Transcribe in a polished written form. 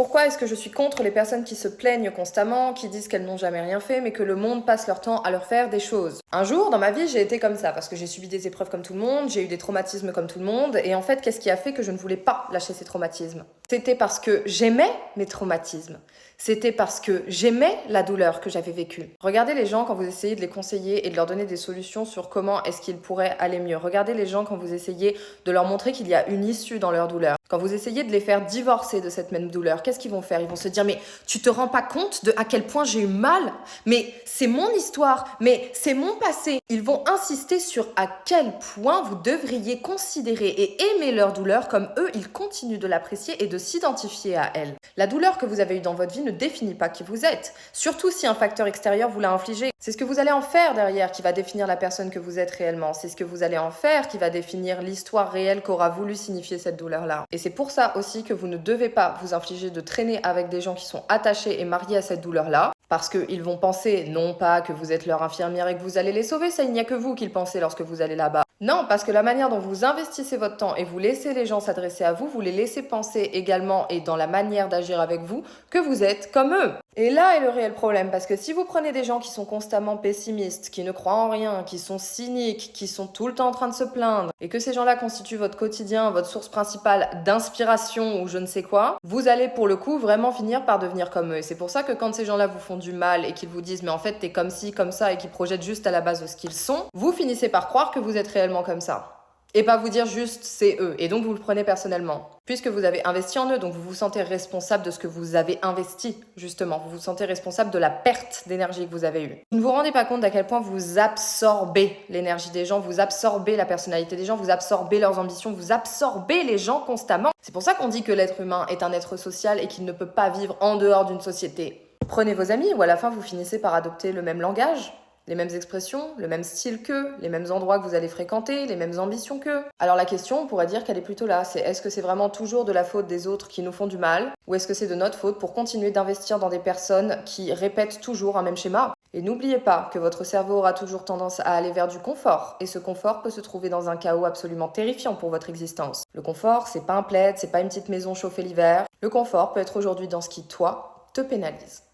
Pourquoi est-ce que je suis contre les personnes qui se plaignent constamment, qui disent qu'elles n'ont jamais rien fait, mais que le monde passe leur temps à leur faire des choses? Un jour, dans ma vie, j'ai été comme ça, parce que j'ai subi des épreuves comme tout le monde, j'ai eu des traumatismes comme tout le monde, et en fait, qu'est-ce qui a fait que je ne voulais pas lâcher ces traumatismes? C'était parce que j'aimais mes traumatismes. C'était parce que j'aimais la douleur que j'avais vécue. Regardez les gens quand vous essayez de les conseiller et de leur donner des solutions sur comment est-ce qu'ils pourraient aller mieux. Regardez les gens quand vous essayez de leur montrer qu'il y a une issue dans leur douleur. Quand vous essayez de les faire divorcer de cette même douleur, qu'est-ce qu'ils vont faire? Ils vont se dire, mais tu te rends pas compte de à quel point j'ai eu mal? Mais c'est mon histoire, mais c'est mon passé. Ils vont insister sur à quel point vous devriez considérer et aimer leur douleur comme eux, ils continuent de l'apprécier et de s'identifier à elle. La douleur que vous avez eue dans votre vie ne définit pas qui vous êtes, surtout si un facteur extérieur vous l'a infligé. C'est ce que vous allez en faire derrière qui va définir la personne que vous êtes réellement. C'est ce que vous allez en faire qui va définir l'histoire réelle qu'aura voulu signifier cette douleur-là. Et c'est pour ça aussi que vous ne devez pas vous infliger de traîner avec des gens qui sont attachés et mariés à cette douleur-là, parce qu'ils vont penser non pas que vous êtes leur infirmière et que vous allez les sauver, ça il n'y a que vous qui le pensez lorsque vous allez là-bas. Non, parce que la manière dont vous investissez votre temps et vous laissez les gens s'adresser à vous, vous les laissez penser également et dans la manière d'agir avec vous que vous êtes comme eux. Et là est le réel problème, parce que si vous prenez des gens qui sont constamment pessimistes, qui ne croient en rien, qui sont cyniques, qui sont tout le temps en train de se plaindre, et que ces gens-là constituent votre quotidien, votre source principale d'inspiration ou je ne sais quoi, vous allez pour le coup vraiment finir par devenir comme eux. Et c'est pour ça que quand ces gens-là vous font du mal et qu'ils vous disent mais en fait t'es comme ci, comme ça et qu'ils projettent juste à la base de ce qu'ils sont, vous finissez par croire que vous êtes réellement comme ça. Et pas vous dire juste c'est eux, et donc vous le prenez personnellement. Puisque vous avez investi en eux, donc vous vous sentez responsable de ce que vous avez investi, justement. Vous vous sentez responsable de la perte d'énergie que vous avez eue. Vous ne vous rendez pas compte d'à quel point vous absorbez l'énergie des gens, vous absorbez la personnalité des gens, vous absorbez leurs ambitions, vous absorbez les gens constamment. C'est pour ça qu'on dit que l'être humain est un être social et qu'il ne peut pas vivre en dehors d'une société. Prenez vos amis, ou à la fin vous finissez par adopter le même langage, les mêmes expressions, le même style qu'eux, les mêmes endroits que vous allez fréquenter, les mêmes ambitions qu'eux. Alors la question, on pourrait dire qu'elle est plutôt là, c'est est-ce que c'est vraiment toujours de la faute des autres qui nous font du mal, ou est-ce que c'est de notre faute pour continuer d'investir dans des personnes qui répètent toujours un même schéma? Et n'oubliez pas que votre cerveau aura toujours tendance à aller vers du confort, et ce confort peut se trouver dans un chaos absolument terrifiant pour votre existence. Le confort, c'est pas un plaid, c'est pas une petite maison chauffée l'hiver. Le confort peut être aujourd'hui dans ce qui, toi, te pénalise.